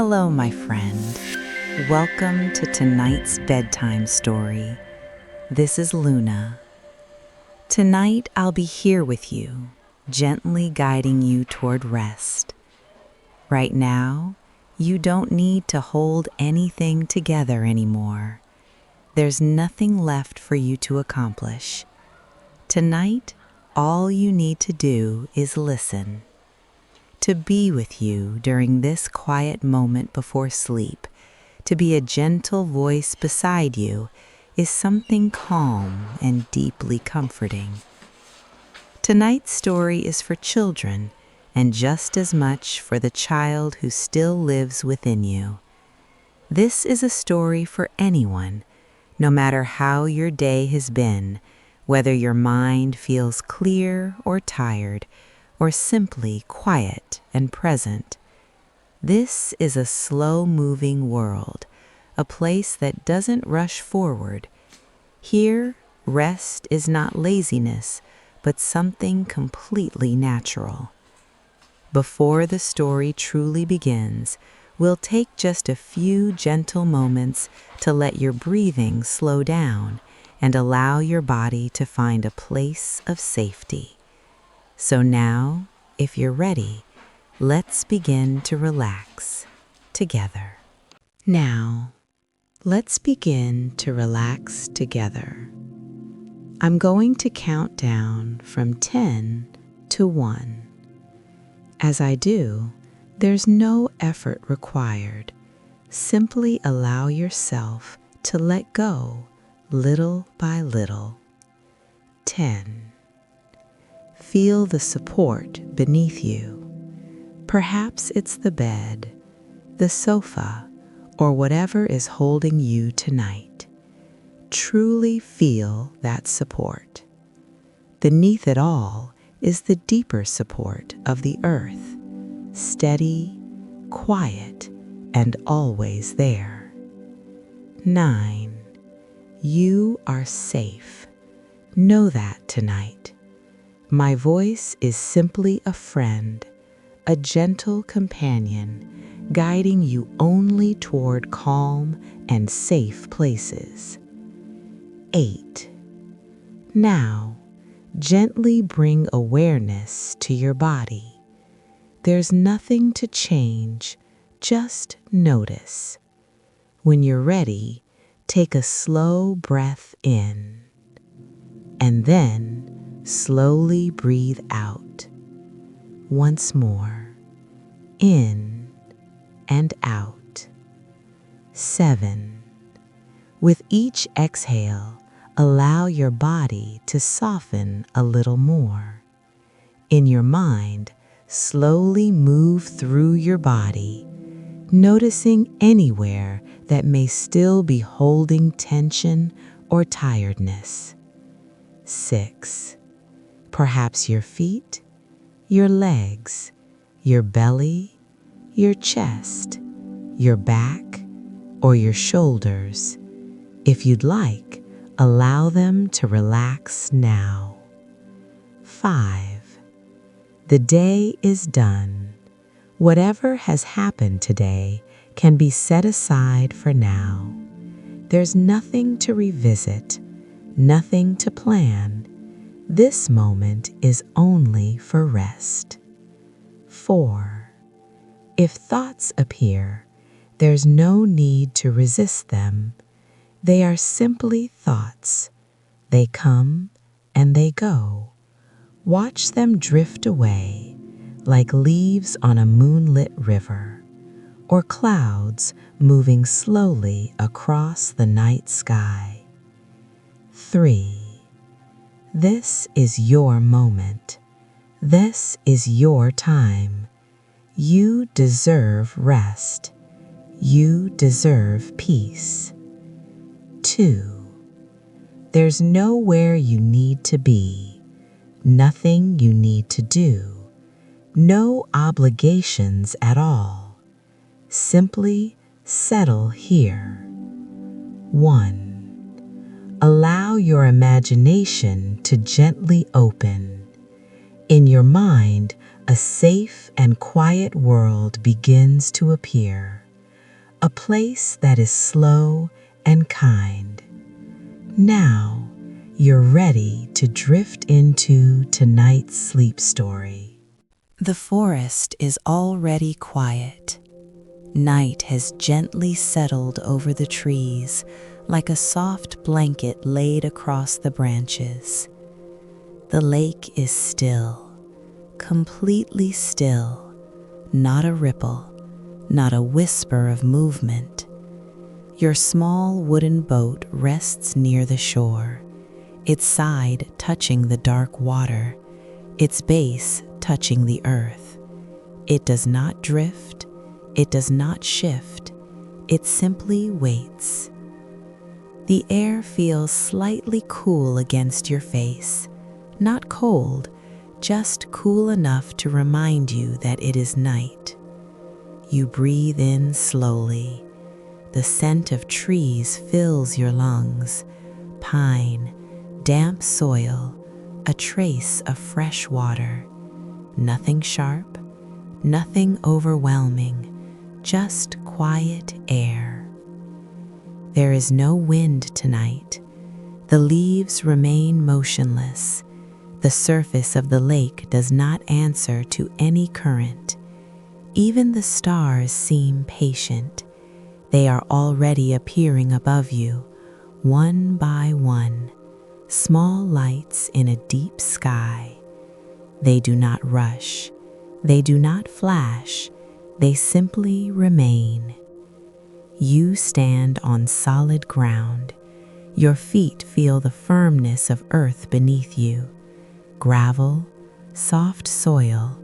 Hello, my friend. Welcome to tonight's bedtime story. This is Luna. Tonight, I'll be here with you, gently guiding you toward rest. Right now, you don't need to hold anything together anymore. There's nothing left for you to accomplish. Tonight, all you need to do is listen. To be with you during this quiet moment before sleep, to be a gentle voice beside you, is something calm and deeply comforting. Tonight's story is for children, and just as much for the child who still lives within you. This is a story for anyone, no matter how your day has been, whether your mind feels clear or tired, or simply quiet and present. This is a slow-moving world, a place that doesn't rush forward. Here, rest is not laziness, but something completely natural. Before the story truly begins, we'll take just a few gentle moments to let your breathing slow down and allow your body to find a place of safety. So now, if you're ready, let's begin to relax together. Now, let's begin to relax together. I'm going to count down from 10 to 1. As I do, there's no effort required. Simply allow yourself to let go little by little. 10. Feel the support beneath you. Perhaps it's the bed, the sofa, or whatever is holding you tonight. Truly feel that support. Beneath it all is the deeper support of the earth, steady, quiet, and always there. 9. You are safe. Know that tonight. My voice is simply a friend, a gentle companion, guiding you only toward calm and safe places. 8. Now, gently bring awareness to your body. There's nothing to change, just notice. When you're ready, take a slow breath in, and then slowly breathe out. Once more, in and out. 7. With each exhale, allow your body to soften a little more. In your mind, slowly move through your body, noticing anywhere that may still be holding tension or tiredness. 6. Perhaps your feet, your legs, your belly, your chest, your back, or your shoulders. If you'd like, allow them to relax now. 5. The day is done. Whatever has happened today can be set aside for now. There's nothing to revisit, nothing to plan. This moment is only for rest. 4. If thoughts appear, there's no need to resist them. They are simply thoughts. They come and they go. Watch them drift away like leaves on a moonlit river, or clouds moving slowly across the night sky. 3. This is your moment. This is your time. You deserve rest. You deserve peace. 2. There's nowhere you need to be, nothing you need to do, no obligations at all. Simply settle here. 1. Allow your imagination to gently open. In your mind, a safe and quiet world begins to appear. a place that is slow and kind. Now, you're ready to drift into tonight's sleep story. The forest is already quiet. Night has gently settled over the trees like a soft blanket laid across the branches. The lake is still, completely still, not a ripple, not a whisper of movement. Your small wooden boat rests near the shore, its side touching the dark water, its base touching the earth. It does not drift, it does not shift, it simply waits. The air feels slightly cool against your face, not cold, just cool enough to remind you that it is night. You breathe in slowly. The scent of trees fills your lungs. Pine, damp soil, a trace of fresh water. Nothing sharp, nothing overwhelming, just quiet air. There is no wind tonight. The leaves remain motionless. The surface of the lake does not answer to any current. Even the stars seem patient. They are already appearing above you, one by one, small lights in a deep sky. They do not rush. They do not flash. They simply remain. You stand on solid ground. Your feet feel the firmness of earth beneath you. Gravel, soft soil,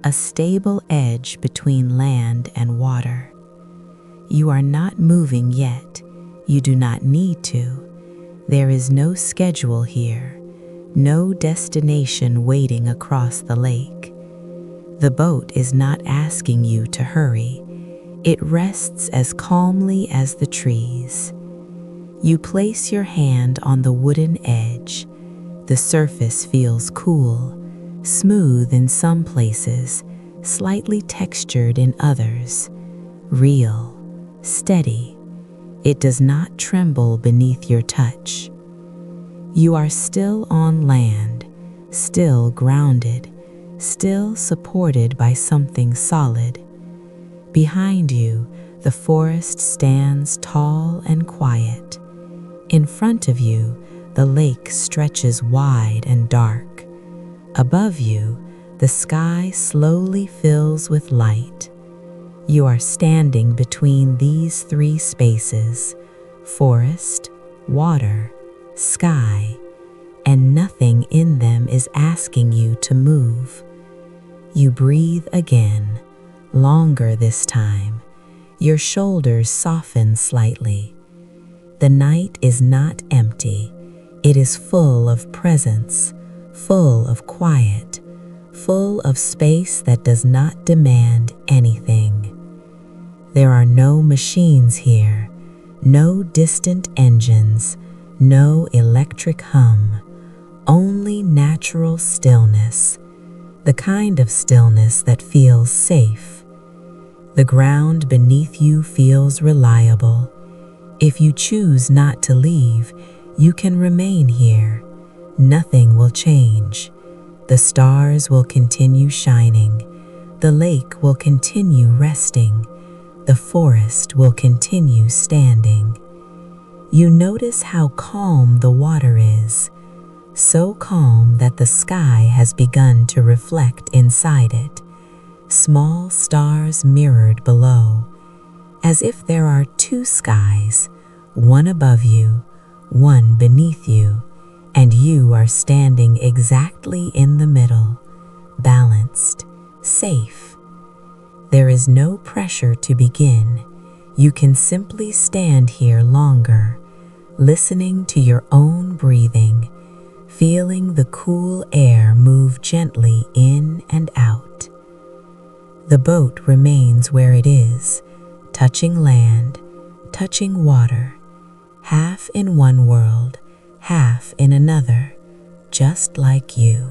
a stable edge between land and water. You are not moving yet. You do not need to. There is no schedule here, no destination waiting across the lake. The boat is not asking you to hurry. It rests as calmly as the trees. You place your hand on the wooden edge. The surface feels cool, smooth in some places, slightly textured in others, real, steady. It does not tremble beneath your touch. You are still on land, still grounded, still supported by something solid. Behind you, the forest stands tall and quiet. In front of you, the lake stretches wide and dark. Above you, the sky slowly fills with light. You are standing between these three spaces: forest, water, sky, and nothing in them is asking you to move. You breathe again, longer this time. Your shoulders soften slightly. The night is not empty. It is full of presence, full of quiet, full of space that does not demand anything. There are no machines here, no distant engines, no electric hum, only natural stillness, the kind of stillness that feels safe. The ground beneath you feels reliable. If you choose not to leave, you can remain here. Nothing will change. The stars will continue shining. The lake will continue resting. The forest will continue standing. You notice how calm the water is, so calm that the sky has begun to reflect inside it. Small stars mirrored below, as if there are two skies, one above you, one beneath you, and you are standing exactly in the middle, balanced, safe. There is no pressure to begin. You can simply stand here longer, listening to your own breathing, feeling the cool air move gently in and out. The boat remains where it is, touching land, touching water, half in one world, half in another, just like you.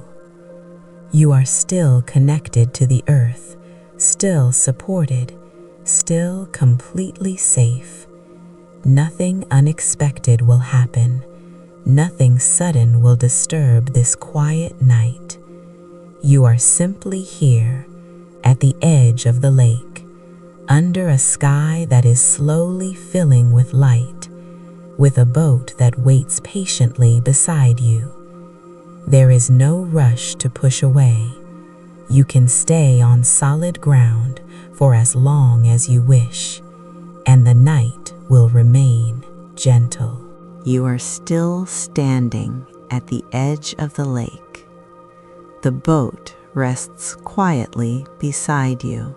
You are still connected to the earth, still supported, still completely safe. Nothing unexpected will happen. Nothing sudden will disturb this quiet night. You are simply here, at the edge of the lake, under a sky that is slowly filling with light, with a boat that waits patiently beside you. There is no rush to push away. You can stay on solid ground for as long as you wish, and the night will remain gentle. You are still standing at the edge of the lake. The boat rests quietly beside you.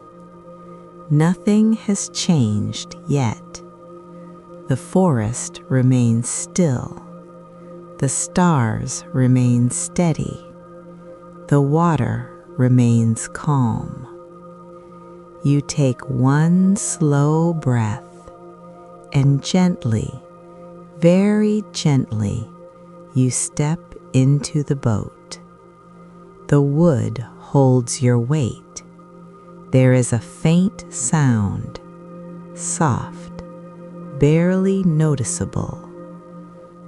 Nothing has changed yet. The forest remains still. The stars remain steady. The water remains calm. You take one slow breath and gently, very gently, you step into the boat. The wood holds your weight. There is a faint sound, soft, barely noticeable.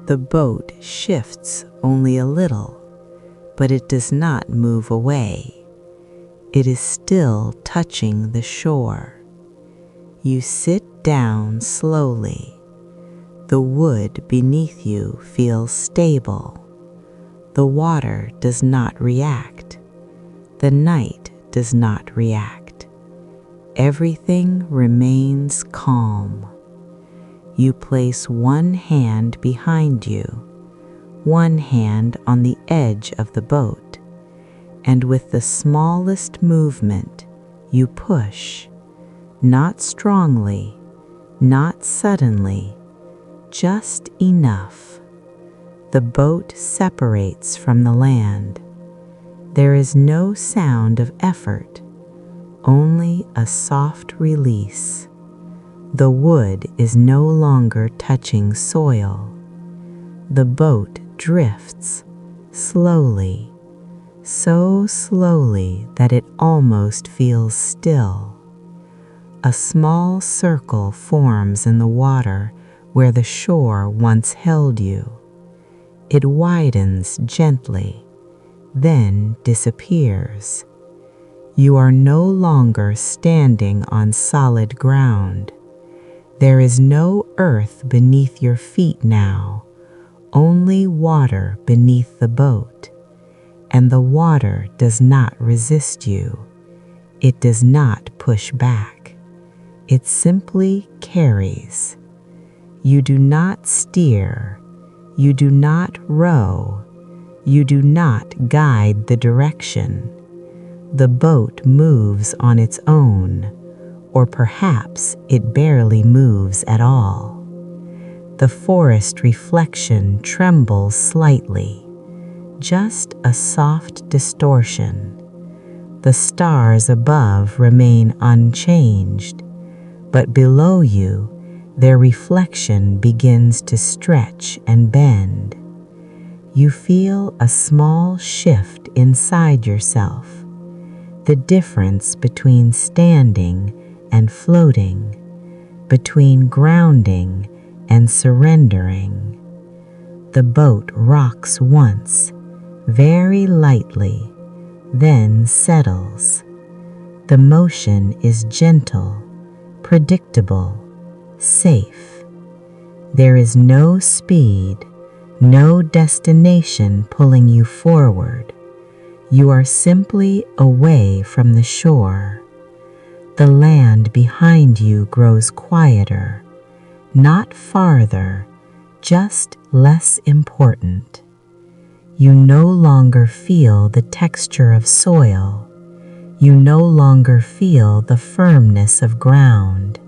The boat shifts only a little, but it does not move away. It is still touching the shore. You sit down slowly. The wood beneath you feels stable. The water does not react. The night does not react. Everything remains calm. You place one hand behind you, one hand on the edge of the boat, and with the smallest movement, you push, not strongly, not suddenly, just enough. The boat separates from the land. There is no sound of effort, only a soft release. The wood is no longer touching soil. The boat drifts slowly, so slowly that it almost feels still. A small circle forms in the water where the shore once held you. It widens gently, then disappears. You are no longer standing on solid ground. There is no earth beneath your feet now, only water beneath the boat. And the water does not resist you. It does not push back. It simply carries. You do not steer. You do not row. You do not guide the direction. The boat moves on its own, or perhaps it barely moves at all. The forest reflection trembles slightly, just a soft distortion. The stars above remain unchanged, but below you, their reflection begins to stretch and bend. You feel a small shift inside yourself, the difference between standing and floating, between grounding and surrendering. The boat rocks once, very lightly, then settles. The motion is gentle, predictable, safe. There is no speed, no destination pulling you forward. You are simply away from the shore. The land behind you grows quieter, not farther, just less important. You no longer feel the texture of soil. You no longer feel the firmness of ground.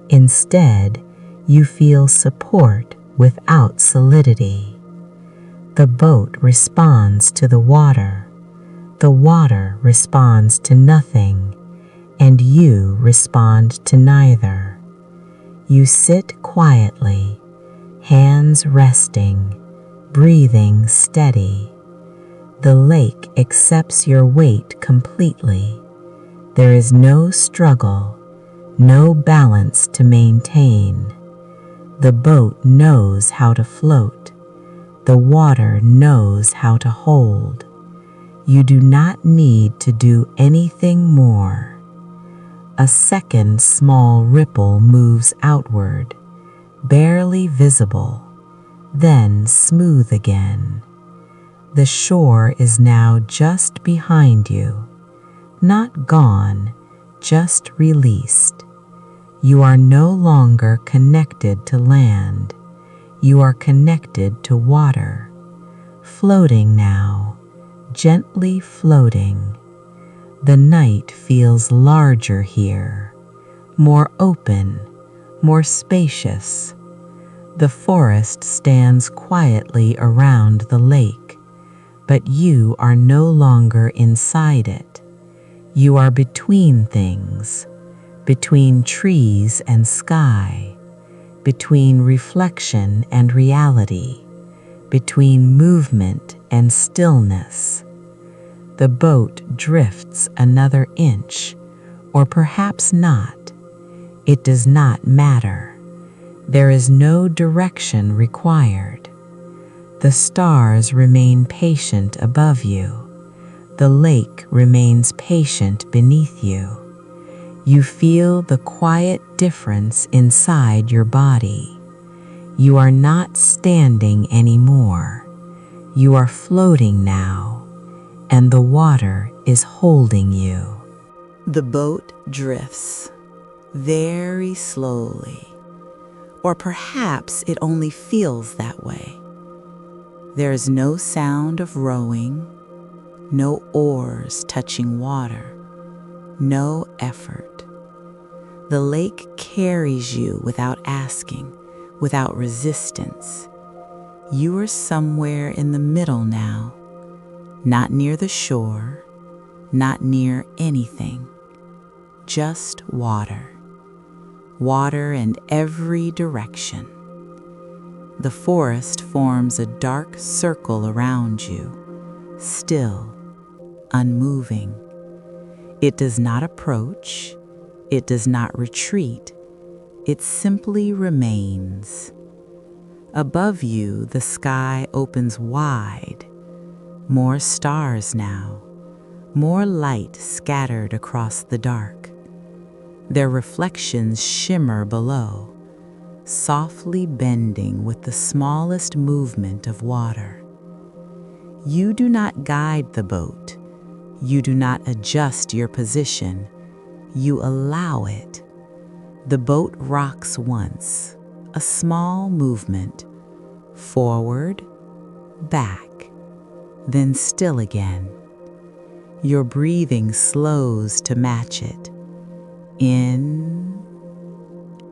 Instead, you feel support without solidity. The boat responds to the water. The water responds to nothing, and you respond to neither. You sit quietly, hands resting, breathing steady. The lake accepts your weight completely. There is no struggle, no balance to maintain. The boat knows how to float. The water knows how to hold. You do not need to do anything more. A second small ripple moves outward, barely visible, then smooth again. The shore is now just behind you, not gone, just released. You are no longer connected to land. You are connected to water, floating now, gently floating. The night feels larger here, more open, more spacious. The forest stands quietly around the lake, but you are no longer inside it. You are between things, between trees and sky, between reflection and reality, between movement and stillness. The boat drifts another inch, or perhaps not. It does not matter. There is no direction required. The stars remain patient above you. The lake remains patient beneath you. You feel the quiet difference inside your body. You are not standing anymore. You are floating now, and the water is holding you. The boat drifts very slowly, or perhaps it only feels that way. There is no sound of rowing, no oars touching water, no effort. The lake carries you without asking, without resistance. You are somewhere in the middle now, not near the shore, not near anything, just water. Water in every direction. The forest forms a dark circle around you, still, unmoving. It does not approach. It does not retreat. It simply remains. Above you, the sky opens wide. More stars now, more light scattered across the dark. Their reflections shimmer below, softly bending with the smallest movement of water. You do not guide the boat. You do not adjust your position. You allow it. The boat rocks once, a small movement, forward, back, then still again. Your breathing slows to match it. In,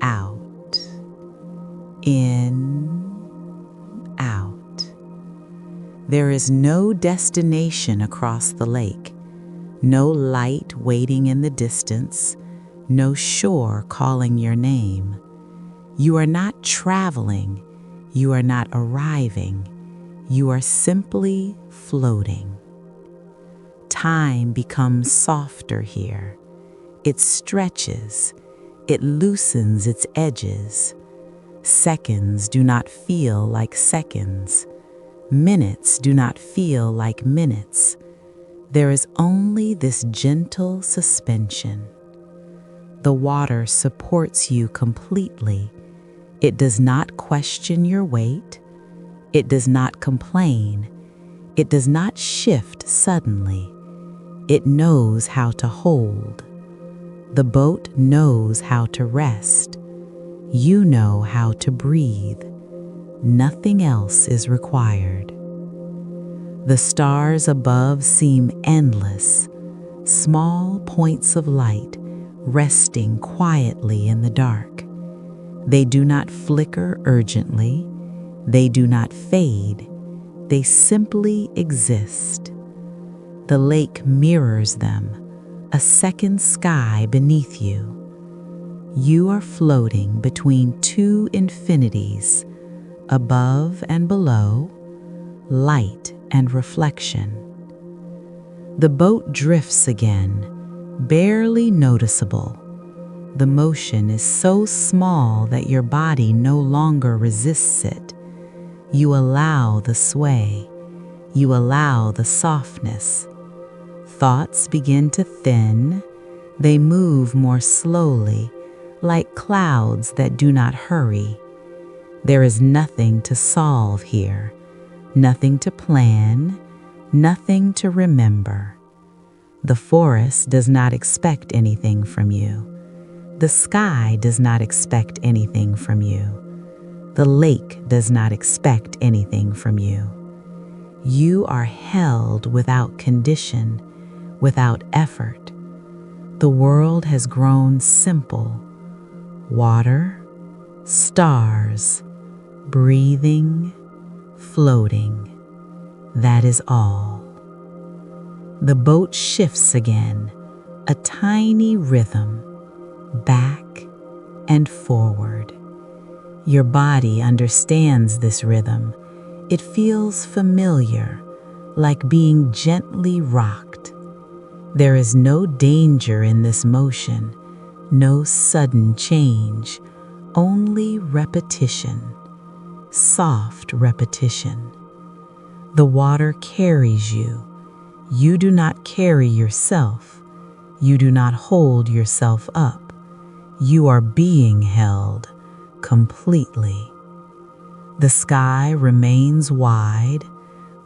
out, in, out. There is no destination across the lake, no light waiting in the distance, no shore calling your name. You are not traveling, you are not arriving, you are simply floating. Time becomes softer here. It stretches, it loosens its edges. Seconds do not feel like seconds. Minutes do not feel like minutes. There is only this gentle suspension. The water supports you completely. It does not question your weight. It does not complain. It does not shift suddenly. It knows how to hold. The boat knows how to rest. You know how to breathe. Nothing else is required. The stars above seem endless, small points of light resting quietly in the dark. They do not flicker urgently. They do not fade. They simply exist. The lake mirrors them, a second sky beneath you. You are floating between two infinities, above and below, light and reflection. The boat drifts again, barely noticeable. The motion is so small that your body no longer resists it. You allow the sway. You allow the softness. Thoughts begin to thin. They move more slowly, like clouds that do not hurry. There is nothing to solve here, nothing to plan, nothing to remember. The forest does not expect anything from you. The sky does not expect anything from you. The lake does not expect anything from you. You are held without condition, without effort. The world has grown simple. Water, stars, breathing, floating. That is all. The boat shifts again, a tiny rhythm, back and forward. Your body understands this rhythm. It feels familiar, like being gently rocked. There is no danger in this motion, no sudden change, only repetition, soft repetition. The water carries you. You do not carry yourself. You do not hold yourself up. You are being held completely. The sky remains wide.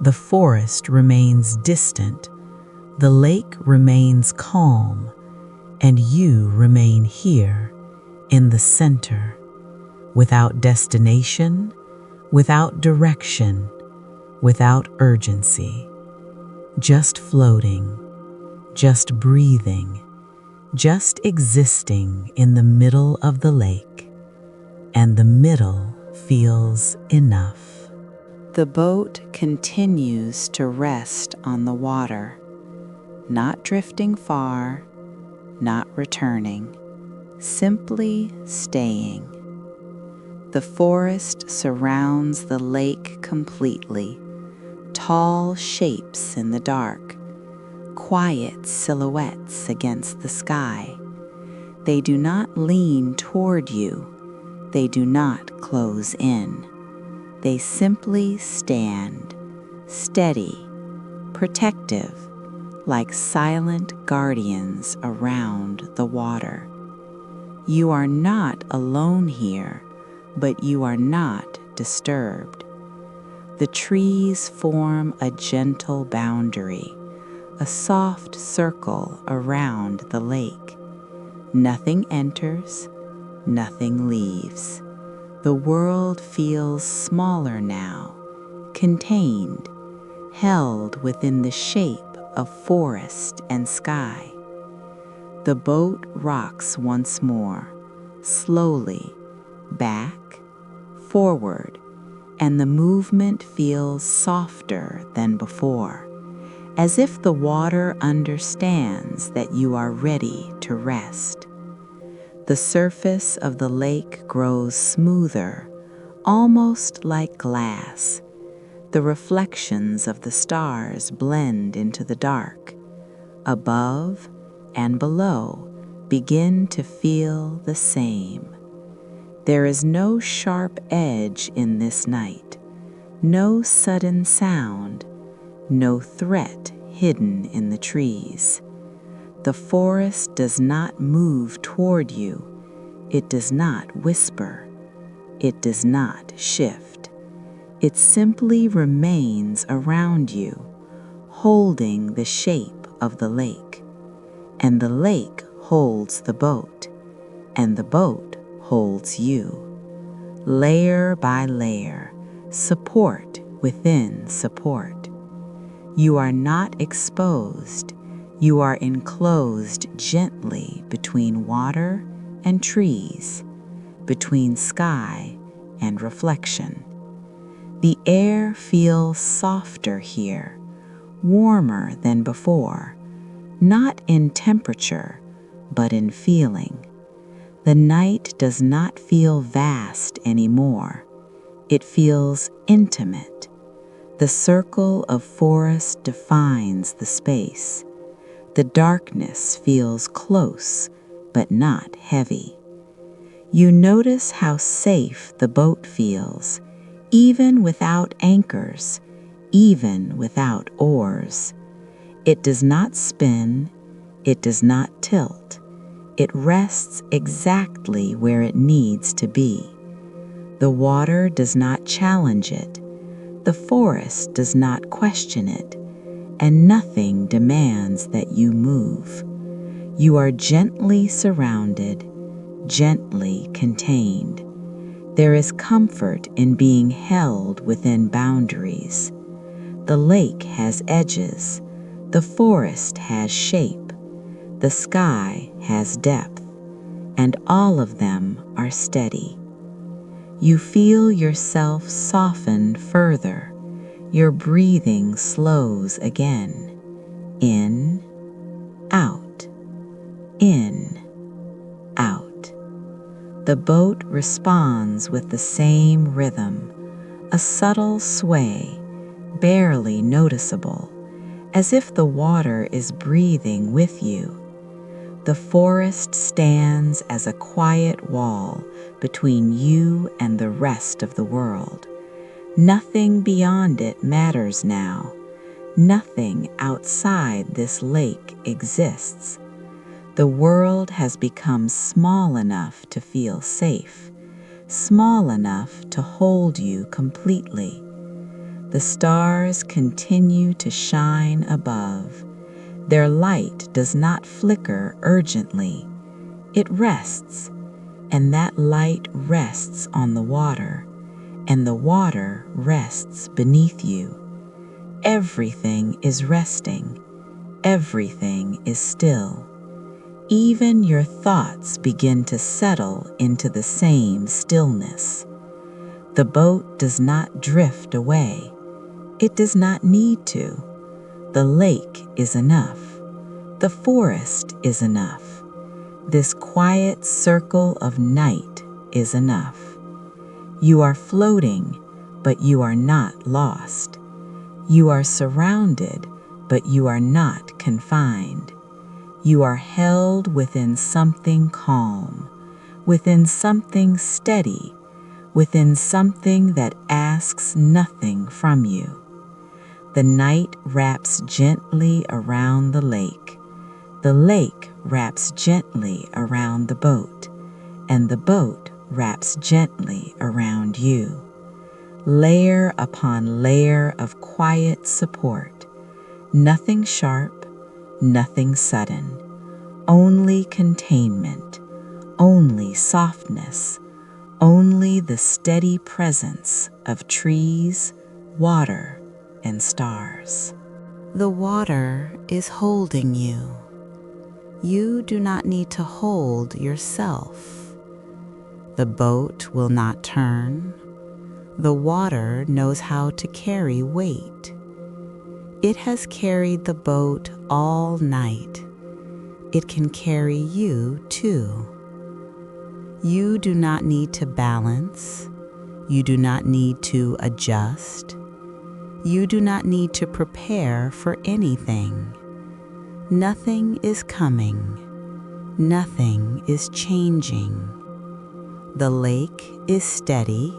The forest remains distant. The lake remains calm. And you remain here in the center, without destination, without direction, without urgency, just floating, just breathing, just existing in the middle of the lake, and the middle feels enough. The boat continues to rest on the water, not drifting far, not returning, simply staying. The forest surrounds the lake completely, tall shapes in the dark, quiet silhouettes against the sky. They do not lean toward you. They do not close in. They simply stand, steady, protective, like silent guardians around the water. You are not alone here, but you are not disturbed. The trees form a gentle boundary, a soft circle around the lake. Nothing enters, nothing leaves. The world feels smaller now, contained, held within the shape of forest and sky. The boat rocks once more, slowly, back, forward, and the movement feels softer than before, as if the water understands that you are ready to rest. The surface of the lake grows smoother, almost like glass. The reflections of the stars blend into the dark. Above and below begin to feel the same. There is no sharp edge in this night, no sudden sound, no threat hidden in the trees. The forest does not move toward you. It does not whisper. It does not shift. It simply remains around you, holding the shape of the lake. And the lake holds the boat, and the boat holds you. Layer by layer, support within support. You are not exposed. You are enclosed gently between water and trees, between sky and reflection. The air feels softer here, warmer than before, not in temperature, but in feeling. The night does not feel vast anymore. It feels intimate. The circle of forest defines the space. The darkness feels close, but not heavy. You notice how safe the boat feels, even without anchors, even without oars. It does not spin, it does not tilt. It rests exactly where it needs to be. The water does not challenge it, the forest does not question it, and nothing demands that you move. You are gently surrounded, gently contained. There is comfort in being held within boundaries. The lake has edges, the forest has shape, the sky has depth, and all of them are steady. You feel yourself soften further. Your breathing slows again. In, out, in, out. The boat responds with the same rhythm, a subtle sway, barely noticeable, as if the water is breathing with you. The forest stands as a quiet wall between you and the rest of the world. Nothing beyond it matters now. Nothing outside this lake exists. The world has become small enough to feel safe, small enough to hold you completely. The stars continue to shine above. Their light does not flicker urgently. It rests, and that light rests on the water, and the water rests beneath you. Everything is resting. Everything is still. Even your thoughts begin to settle into the same stillness. The boat does not drift away. It does not need to. The lake is enough. The forest is enough. This quiet circle of night is enough. You are floating, but you are not lost. You are surrounded, but you are not confined. You are held within something calm, within something steady, within something that asks nothing from you. The night wraps gently around the lake. The lake wraps gently around the boat, and the boat wraps gently around you. Layer upon layer of quiet support. Nothing sharp, nothing sudden. Only containment, only softness, only the steady presence of trees, water, and stars. The water is holding you. You do not need to hold yourself. The boat will not turn. The water knows how to carry weight. It has carried the boat all night. It can carry you too. You do not need to balance. You do not need to adjust. You do not need to prepare for anything. Nothing is coming. Nothing is changing. The lake is steady.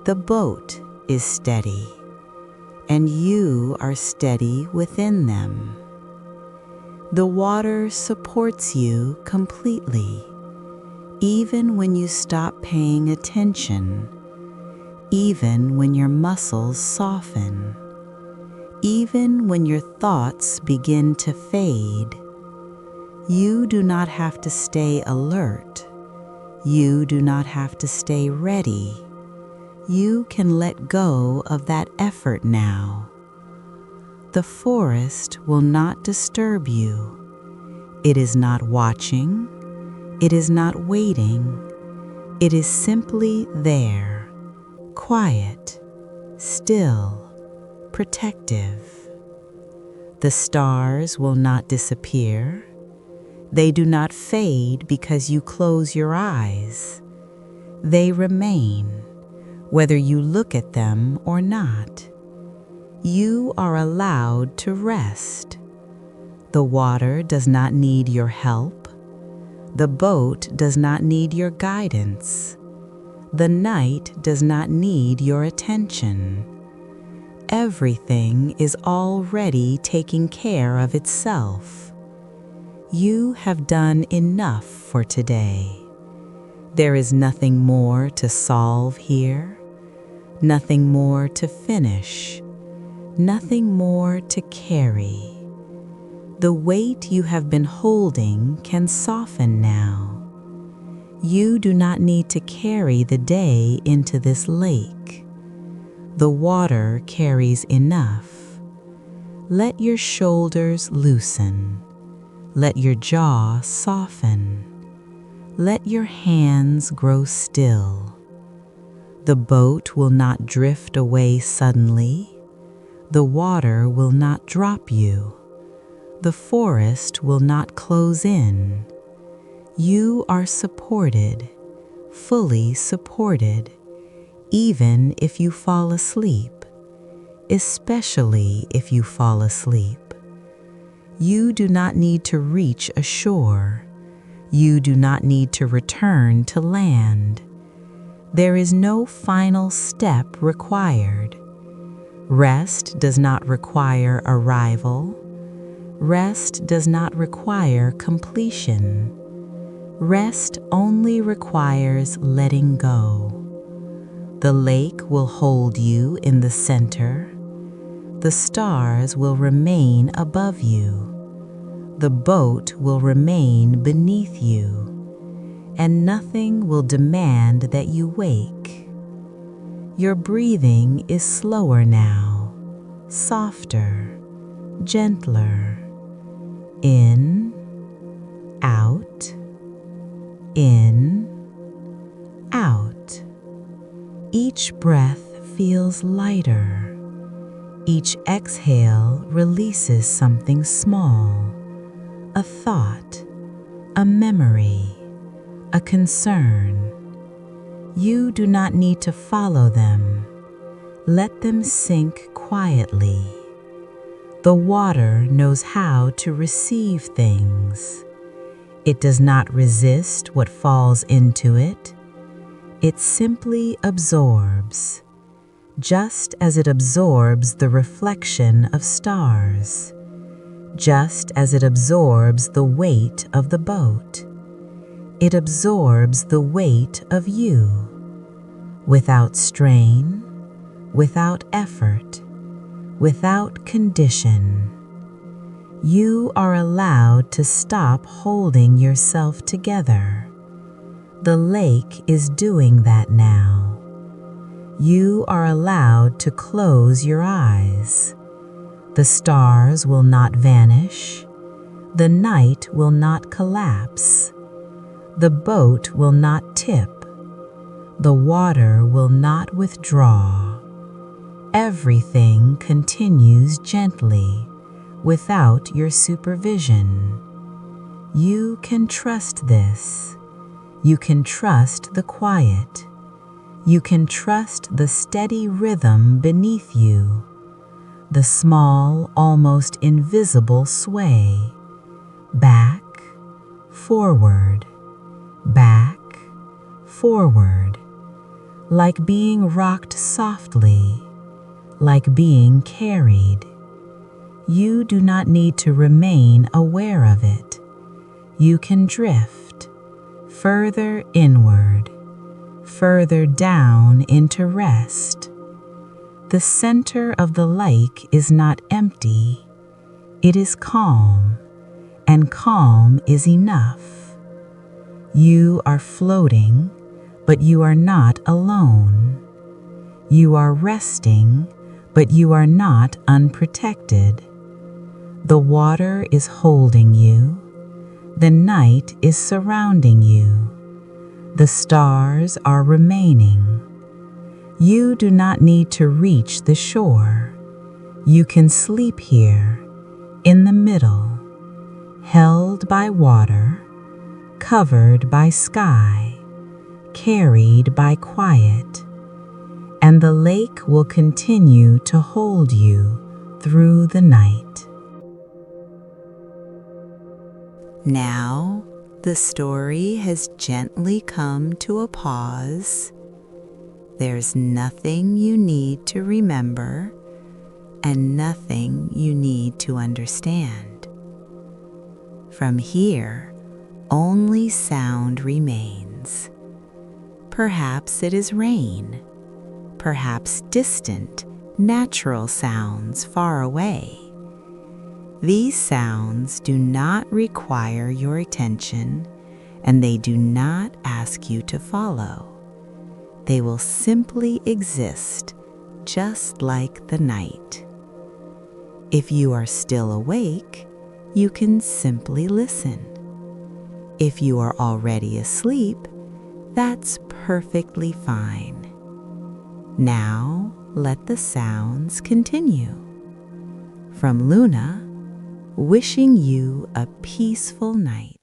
The boat is steady. And you are steady within them. The water supports you completely, even when you stop paying attention, even when your muscles soften, even when your thoughts begin to fade. You do not have to stay alert. You do not have to stay ready. You can let go of that effort now. The forest will not disturb you. It is not watching. It is not waiting. It is simply there, quiet, still, protective. The stars will not disappear. They do not fade because you close your eyes. They remain, whether you look at them or not. You are allowed to rest. The water does not need your help. The boat does not need your guidance. The night does not need your attention. Everything is already taking care of itself. You have done enough for today. There is nothing more to solve here, nothing more to finish, nothing more to carry. The weight you have been holding can soften now. You do not need to carry the day into this lake. The water carries enough. Let your shoulders loosen. Let your jaw soften. Let your hands grow still. The boat will not drift away suddenly. The water will not drop you. The forest will not close in. You are supported, fully supported, even if you fall asleep, especially if you fall asleep. You do not need to reach ashore. You do not need to return to land. There is no final step required. Rest does not require arrival. Rest does not require completion. Rest only requires letting go. The lake will hold you in the center. The stars will remain above you. The boat will remain beneath you, and nothing will demand that you wake. Your breathing is slower now, softer, gentler. In, out, in, out. Each breath feels lighter. Each exhale releases something small. A thought, a memory, a concern. You do not need to follow them. Let them sink quietly. The water knows how to receive things. It does not resist what falls into it. It simply absorbs, just as it absorbs the reflection of stars. Just as it absorbs the weight of the boat, it absorbs the weight of you, without strain, without effort, without condition. You are allowed to stop holding yourself together. The lake is doing that now. You are allowed to close your eyes. The stars will not vanish. The night will not collapse. The boat will not tip. The water will not withdraw. Everything continues gently, without your supervision. You can trust this. You can trust the quiet. You can trust the steady rhythm beneath you. The small, almost invisible sway. Back, forward, back, forward. Like being rocked softly, like being carried. You do not need to remain aware of it. You can drift further inward, further down into rest. The center of the lake is not empty. It is calm, and calm is enough. You are floating, but you are not alone. You are resting, but you are not unprotected. The water is holding you. The night is surrounding you. The stars are remaining. You do not need to reach the shore. You can sleep here, in the middle, held by water, covered by sky, carried by quiet, and the lake will continue to hold you through the night. Now, The story has gently come to a pause. There's nothing you need to remember and nothing you need to understand. From here, only sound remains. Perhaps it is rain, perhaps distant, natural sounds far away. These sounds do not require your attention, and they do not ask you to follow. They will simply exist, just like the night. If you are still awake, you can simply listen. If you are already asleep, that's perfectly fine. Now, let the sounds continue. From Luna, wishing you a peaceful night.